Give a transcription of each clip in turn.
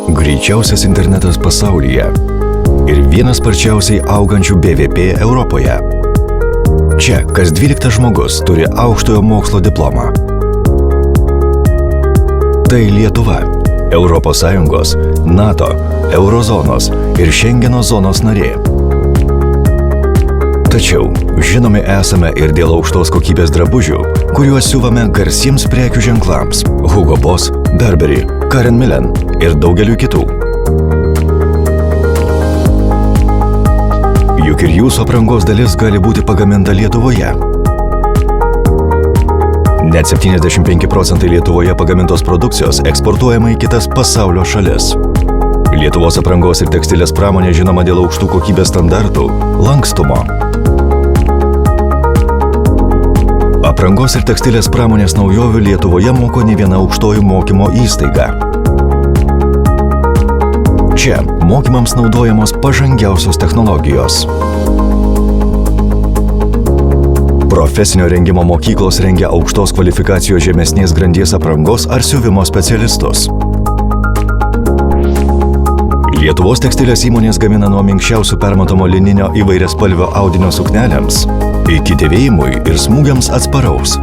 Greičiausias internetas pasaulyje ir vienas sparčiausiai augančių BVP Europoje. Čia kas 12 žmogus turi aukštojo mokslo diplomą. Tai Lietuva, Europos Sąjungos, NATO, Eurozonos ir Šengeno zonos narė. Tačiau žinomi esame ir dėl aukštos kokybės drabužių, kuriuos siuvame garsiems prekių ženklams Hugo Boss, Burberry, Karen Millen ir daugeliu kitų. Juk ir jūsų aprangos dalis gali būti pagaminta Lietuvoje. Net 75% Lietuvoje pagamintos produkcijos eksportuojama į kitas pasaulio šalis. Lietuvos aprangos ir tekstilės pramonė žinoma dėl aukštų kokybės standartų, lankstumo. Aprangos ir tekstilės pramonės naujovių Lietuvoje moko ne viena aukštojų mokymo įstaiga. Čia mokymams naudojamos pažangiausios technologijos. Profesinio rengimo mokyklos rengia aukštos kvalifikacijos žemesnės grandies aprangos ar siuvimo specialistus. Lietuvos tekstilės įmonės gamina nuo minkščiausių permatomo lininio įvairiaspalvio audinio suknelėms iki dėvėjimui ir smūgiams atsparaus,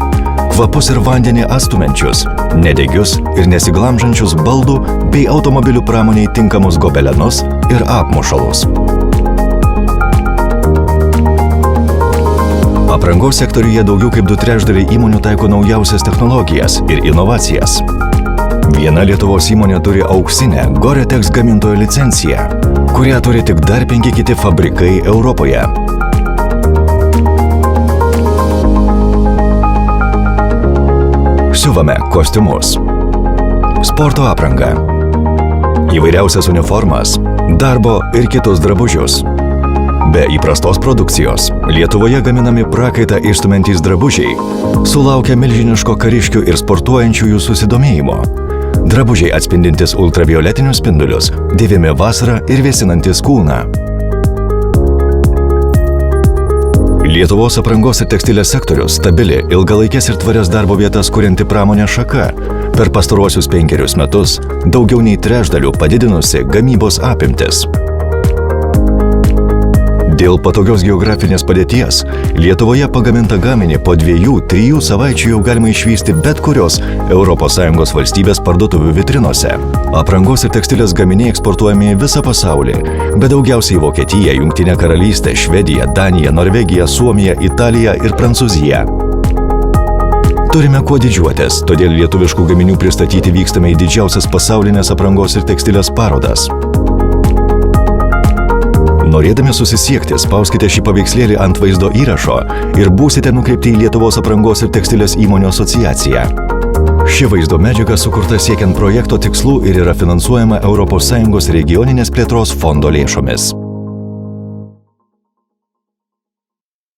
kvapus ir vandenį atstumiančius, nedegius ir nesiglamžančius baldų bei automobilių pramoniai tinkamus gobelenus ir apmušalus. Aprangos sektoriuje daugiau kaip 2/3 įmonių taiko naujausias technologijas ir inovacijas. Viena Lietuvos įmonė turi auksinę Gore-Tex gamintojo licenciją, kurią turi tik dar 5 kiti fabrikai Europoje. Siuvame kostiumus, sporto aprangą, įvairiausias uniformas, darbo ir kitus drabužius. Be įprastos produkcijos, Lietuvoje gaminami prakaitą išstumiantys drabužiai sulaukia milžiniško kariškių ir sportuojančiųjų susidomėjimo. Drabužiai atspindintis ultravioletinius spindulius, dėvimi vasarą ir vėsinantis kūną. Lietuvos aprangos ir tekstilės sektorius stabili, ilgalaikės ir tvarias darbo vietas kurianti pramonės šaka, per pastaruosius 5 metus daugiau nei 1/3 padidinusi gamybos apimtis. Dėl patogios geografinės padėties, Lietuvoje pagamintą gaminį po 2-3 savaičių jau galima išvysti bet kurios ES valstybės parduotuvių vitrinose. Aprangos ir tekstilės gaminiai eksportuojami į visą pasaulį, bet daugiausiai į Vokietiją, Jungtinę Karalystę, Švediją, Daniją, Norvegiją, Suomiją, Italiją ir Prancūziją. Turime kuo didžiuotis, todėl lietuviškų gaminių pristatyti vykstame į didžiausias pasaulinės aprangos ir tekstilės parodas. Norėdami susisiekti, spauskite šį paveikslėlį ant vaizdo įrašo ir būsite nukreipti į Lietuvos aprangos ir tekstilės įmonių asociaciją. Ši vaizdo medžiaga sukurta siekiant projekto tikslų ir yra finansuojama ES regioninės plėtros fondo lėšomis.